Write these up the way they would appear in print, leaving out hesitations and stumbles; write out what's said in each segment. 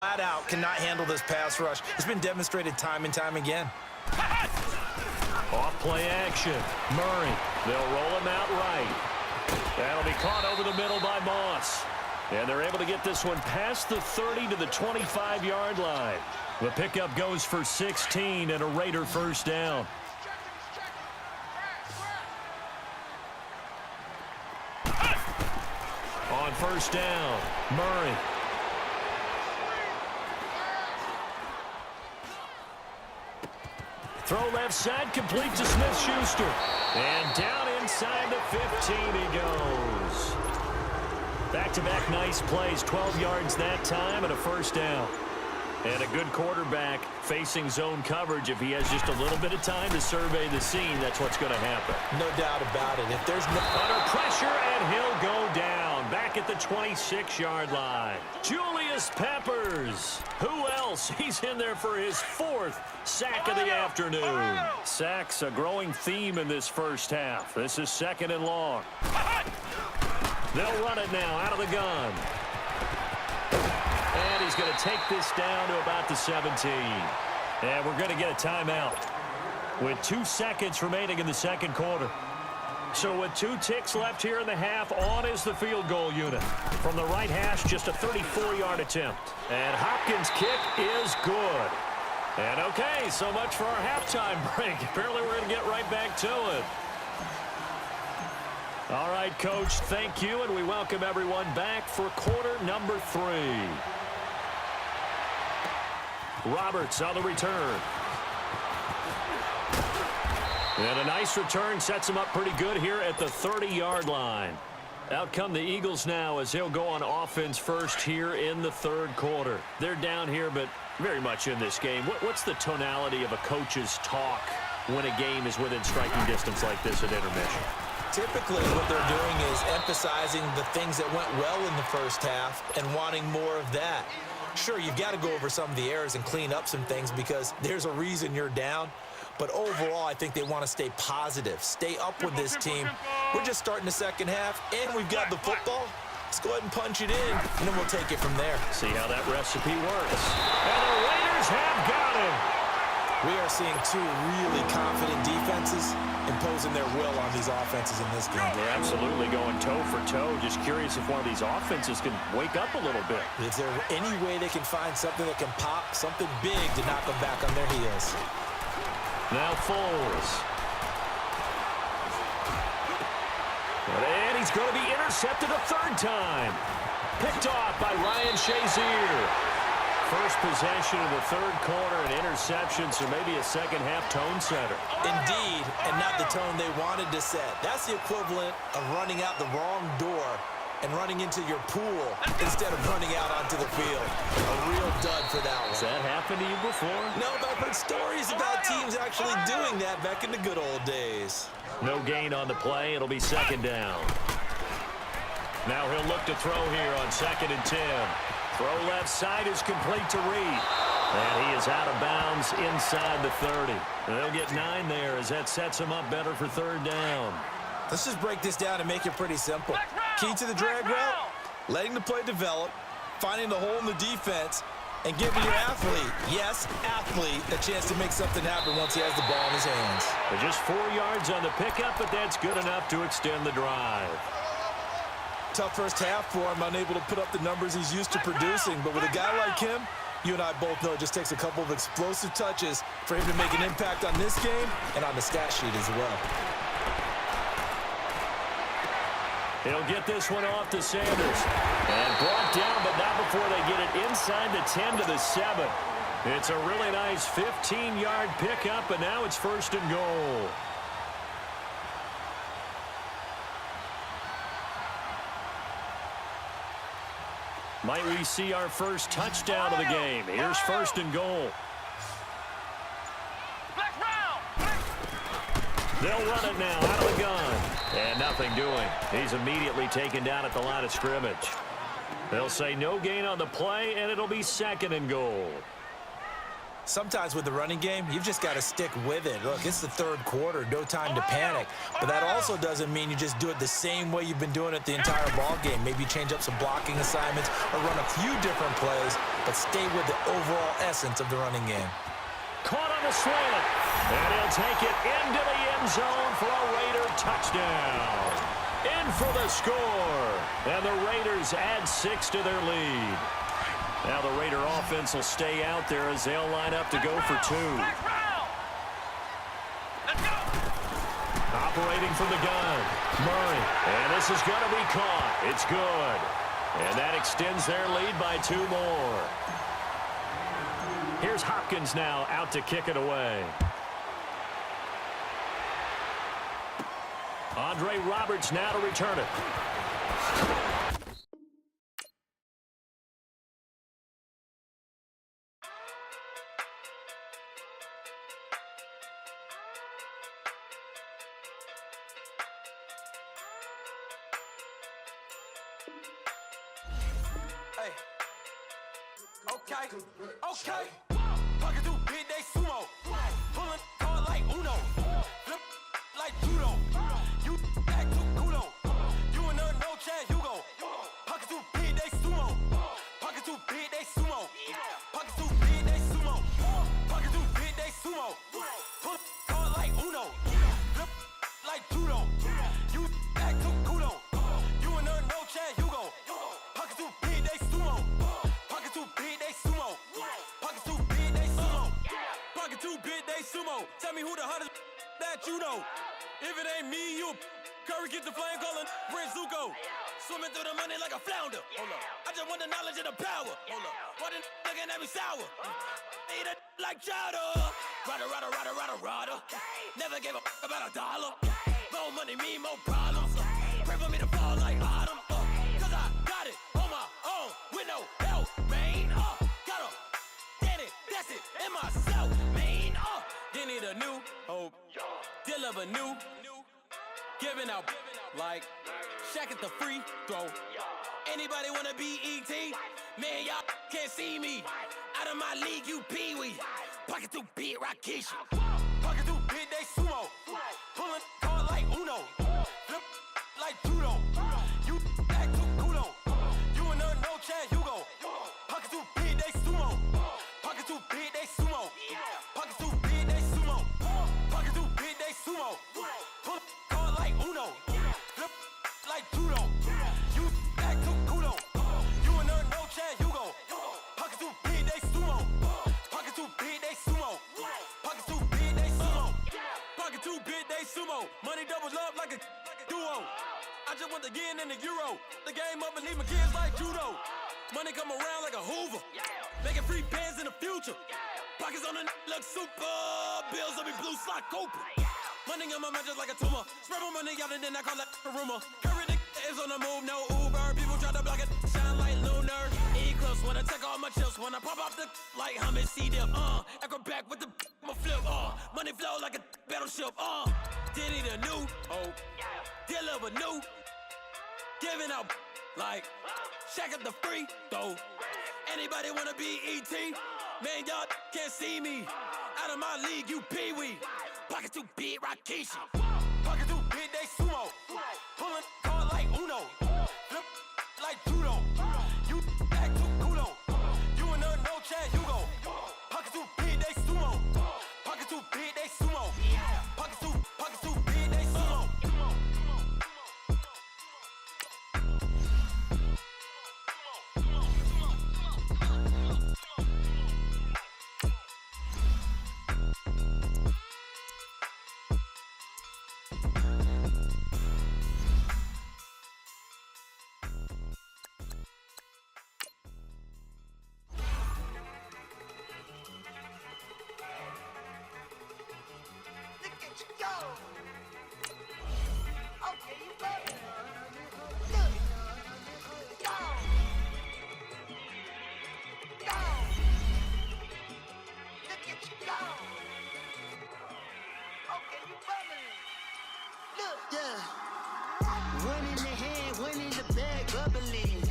Flat out cannot handle this pass rush. It's been demonstrated time and time again. Off play action. Murray. They'll roll him out right. That'll be caught over the middle by Moss. And they're able to get this one past the 30 to the 25-yard line. The pickup goes for 16 and a Raider first down. On first down, Murray. Throw left side, complete to Smith-Schuster. And down inside the 15 he goes. Back-to-back nice plays, 12 yards that time and a first down. And a good quarterback facing zone coverage. If he has just a little bit of time to survey the scene, that's what's going to happen. No doubt about it. If there's no under pressure, and he'll go down back at the 26-yard line. Julius Peppers. Who else? He's in there for his 4th sack of the afternoon. Sacks a growing theme in this first half. This is 2nd and long. They'll run it now out of the gun. And he's going to take this down to about the 17. And we're going to get a timeout with 2 seconds remaining in the second quarter. So with 2 ticks left here in the half, on is the field goal unit. From the right hash, just a 34-yard attempt. And Hopkins' kick is good. And okay, so much for our halftime break. Apparently we're going to get right back to it. All right, Coach, thank you, and we welcome everyone back for quarter number 3. Roberts on the return. And a nice return sets him up pretty good here at the 30-yard line. Out come the Eagles now as they'll go on offense first here in the third quarter. They're down here, but very much in this game. What's the tonality of a coach's talk when a game is within striking distance like this at intermission? Typically, what they're doing is emphasizing the things that went well in the first half and wanting more of that. Sure, you've got to go over some of the errors and clean up some things because there's a reason you're down. But overall, I think they want to stay positive, stay up with this team. We're just starting the second half, and we've got the football. Let's go ahead and punch it in, and then we'll take it from there. See how that recipe works. And the Raiders have got him. We are seeing 2 really confident defenses imposing their will on these offenses in this game. They're absolutely going toe for toe. Just curious if one of these offenses can wake up a little bit. Is there any way they can find something that can pop, something big to knock them back on their heels? Now Foles. And he's going to be intercepted a 3rd time. Picked off by Ryan Shazier. First possession of the third quarter, an interception, so maybe a second-half tone setter. Indeed, and not the tone they wanted to set. That's the equivalent of running out the wrong door and running into your pool instead of running out onto the field. A real dud for that one. Has that happened to you before? No, but I've heard stories about teams actually doing that back in the good old days. No gain on the play. It'll be 2nd down. Now he'll look to throw here on 2nd and 10. Throw left side is complete to Reed. And he is out of bounds inside the 30. They'll get 9 there as that sets him up better for 3rd down. Let's just break this down and make it pretty simple. Key to the drag route, letting the play develop, finding the hole in the defense, and giving your athlete, yes, athlete, a chance to make something happen once he has the ball in his hands. They're just 4 yards on the pickup, but that's good enough to extend the drive. Tough first half for him, unable to put up the numbers he's used to producing. But with a guy like him, you and I both know it just takes a couple of explosive touches for him to make an impact on this game and on the stat sheet as well. He'll get this one off to Sanders. And brought down, but not before they get it inside the 10 to the 7. It's a really nice 15-yard pickup, and now it's 1st and goal. Might we see our first touchdown of the game? Here's 1st and goal. They'll run it now out of the gun. And nothing doing. He's immediately taken down at the line of scrimmage. They'll say no gain on the play, and it'll be 2nd and goal. Sometimes with the running game, you've just got to stick with it. Look, it's the third quarter, no time to panic. But that also doesn't mean you just do it the same way you've been doing it the entire ball game. Maybe change up some blocking assignments or run a few different plays. but stay with the overall essence of the running game. Caught on the slant. And he'll take it into the end zone for a Raider touchdown. In for the score. And the Raiders add 6 to their lead. Now the Raider offense will stay out there as they'll line up to go for 2. Operating from the gun, Murray. And this is going to be caught. It's good. And that extends their lead by 2 more. Here's Hopkins now out to kick it away. Andre Roberts now to return it. Hey. Okay. Pocket too big, they sumo. Pulling hard like Uno. Flip like judo. You act too kudo. You and her no chance, you go. Pocket too big, they sumo. Pocket too big, they sumo. Pocket too big, they sumo. Pocket too big, they sumo. Pull hard like Uno. Flip like judo. You act too kudo. You and her no chance, you go. Pocket too big, they sumo. Pocket too big, they sumo. Pocket too big, they sumo. Pocket too big, they sumo. Tell me who the hottest that you know. If it ain't me, you Curry get the flame calling Prince Zuko. Swimming through the money like a flounder. Hold up. I just want the knowledge and the power. Hold up. Why the looking at me sour? Eat it like chowder. Rada. Never gave a about a dollar. More money mean more problems. Pray for me to fall like autumn. Cause I got it on my own with no help, man. Got a daddy, that's it, in myself, man. They need a new hope. Deal of a new. Giving out like Shaq at the free throw. Anybody wanna be ET? Man, y'all can't see me. Out of my league, you pee-wee. Pocket too big, Rakishi. Pocket too big, they sumo. Pulling hard like Uno. Flip like judo. You act too kudo. You and her no chance, you go. Pocket too big, they sumo. Pocket too big, they sumo. Pocket too big, they sumo. Pocket too big, they sumo. Pull hard like Uno. Flip like judo. You act too kudo. You and her no chance, you go. Pocket too big, they sumo. Pocket too big, they sumo. Pocket too big, they sumo. Pocket too big, they sumo. Money doubles up like a duo. I just want the yen and the euro. The game up and leave my kids like judo. Money come around like a Hoover. Making free bands in the future. Pockets on the look super. Bills on me blue slot Cooper. Money on my mind just like a tumor. Spread my money out and then I call that a rumor. Curry the is on the move, no Uber. People try to block it, shine like lunar. Eclipse when I take all my chips. When I pop off the like Hummus C-dip. Acrobat with the my flip. Money flow like a battleship. Did need a new hope. Deal of a new. Giving out like Shaq at the free throw. Anybody wanna be ET? Man, y'all can't see me. Out of my league, you pee-wee. Pocket too big, Rakishi. Pocket too big, they sumo. Pulling hard like Uno. Flip like judo. You act too kudo. You and her no chance, you go. Pocket too big, they sumo. Pocket too big, they sumo. Pocket too big, they sumo. One in the hand, one in the bag, bubbling.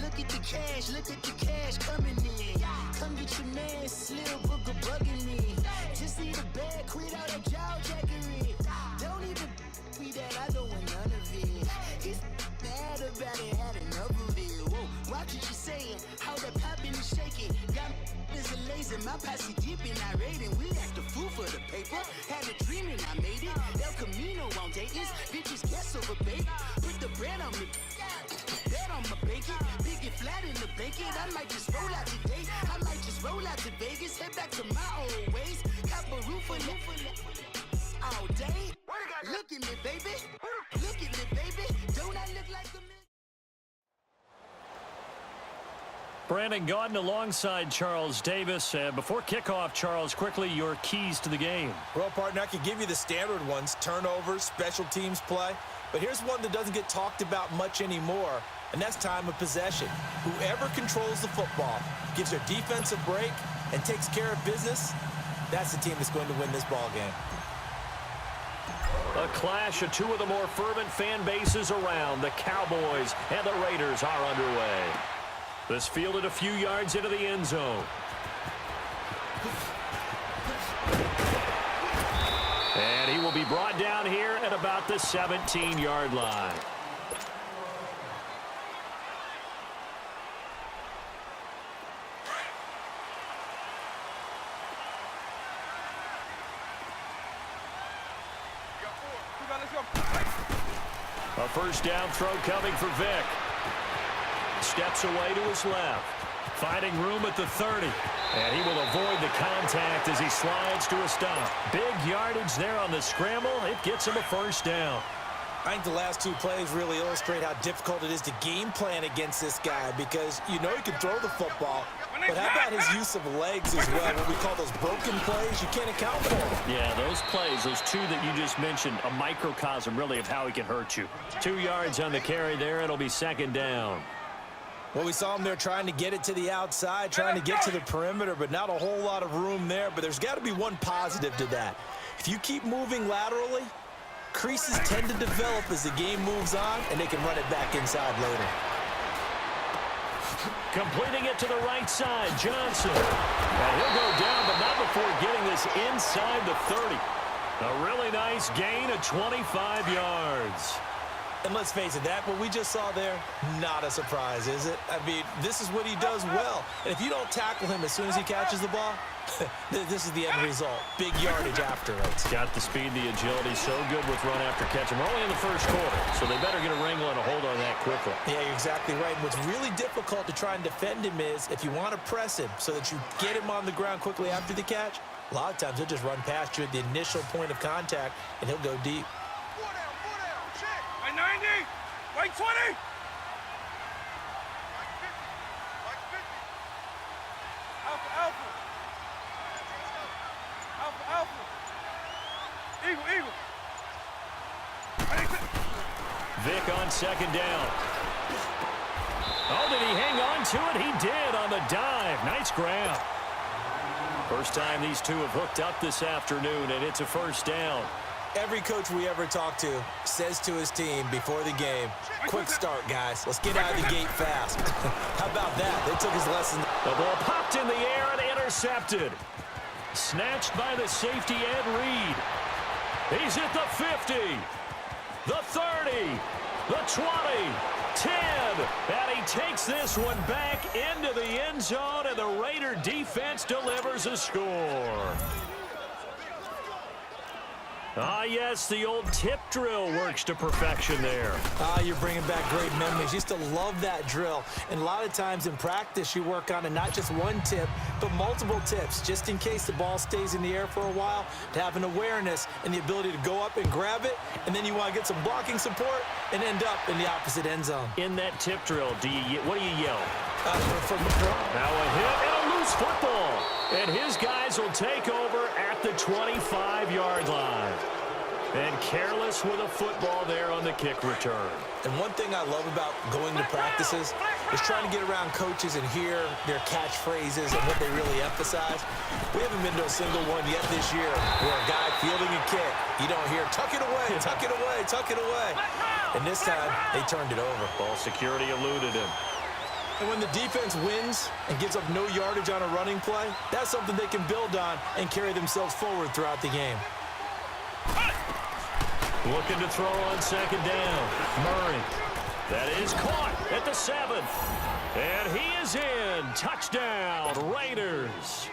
Look at the cash coming in. Come get your man, Slim Booker bugging me. Just need a bag, quit all that jaw jackery. Don't even be that, I don't want none of it. It's bad about it, had enough of it. Whoa, watch what you saying, how that poppin' and shaking. Bitches in my posse dipping, I raiding. We act the fool for the paper. Had a dream and I made it. El Camino on Dayton's. Bitches guess over bait. Put the bread on me. Bet on my bacon. Big it flat in the bacon. I might just roll out today. I might just roll out to Vegas. Head back to my old ways. Cop a roof all day. Look at me, baby. Look at me, baby. Don't I look like a... Brandon Gaudin alongside Charles Davis. Before kickoff, Charles, quickly your keys to the game. Well, partner, I could give you the standard ones, turnovers, special teams play. But here's one that doesn't get talked about much anymore, and that's time of possession. Whoever controls the football, gives their defense a break, and takes care of business, that's the team that's going to win this ball game. A clash of two of the more fervent fan bases around. The Cowboys and the Raiders are underway. This fielded a few yards into the end zone. And he will be brought down here at about the 17-yard line. A first down throw coming for Vic. Steps away to his left. Finding room at the 30. And he will avoid the contact as he slides to a stop. Big yardage there on the scramble. It gets him a first down. I think the last two plays really illustrate how difficult it is to game plan against this guy because you know he can throw the football, but how about his use of legs as well? What we call those broken plays, you can't account for them. Yeah, those plays, those two that you just mentioned, a microcosm really of how he can hurt you. 2 yards on the carry there. It'll be second down. Well, we saw him there trying to get it to the outside, trying to get to the perimeter, but not a whole lot of room there. But there's got to be one positive to that. If you keep moving laterally, creases tend to develop as the game moves on, and they can run it back inside later. Completing it to the right side, Johnson. And he'll go down, but not before getting this inside the 30. A really nice gain of 25 yards. And let's face it, that what we just saw there, not a surprise, is it? I mean, this is what he does well. And if you don't tackle him as soon as he catches the ball, this is the end result. Big yardage after it. Got the speed, the agility, so good with run after catch. We're only in the first quarter, so they better get a wrangle and a hold on that quickly. Yeah, you're exactly right. And what's really difficult to try and defend him is if you want to press him so that you get him on the ground quickly after the catch, a lot of times he'll just run past you at the initial point of contact, and he'll go deep. 90, right 20. Alpha, alpha. Alpha, alpha. Eagle, eagle. Vic on second down. Oh, did he hang on to it? He did on the dive. Nice grab. First time these two have hooked up this afternoon, and it's a first down. Every coach we ever talk to says to his team before the game, quick start, guys. Let's get out of the gate fast. How about that? They took his lesson. The ball popped in the air and intercepted. Snatched by the safety, Ed Reed. He's at the 50, the 30, the 20, 10. And he takes this one back into the end zone, and the Raider defense delivers a score. Ah, yes, the old tip drill works to perfection there. Ah, you're bringing back great memories. Used to love that drill. And a lot of times in practice, you work on it, not just one tip, but multiple tips, just in case the ball stays in the air for a while, to have an awareness and the ability to go up and grab it, and then you want to get some blocking support and end up in the opposite end zone. In that tip drill, what do you yell? Now a hit and a loose football. And his guys will take over at the 25-yard line. And careless with a football there on the kick return. And one thing I love about going to practices is trying to get around coaches and hear their catchphrases and what they really emphasize. We haven't been to a single one yet this year where a guy fielding a kick, you don't hear, tuck it away, tuck it away, tuck it away. And this time, they turned it over. Ball security eluded him. And when the defense wins and gives up no yardage on a running play, that's something they can build on and carry themselves forward throughout the game. Looking to throw on second down. Murray. That is caught at the 7. And he is in. Touchdown, Raiders.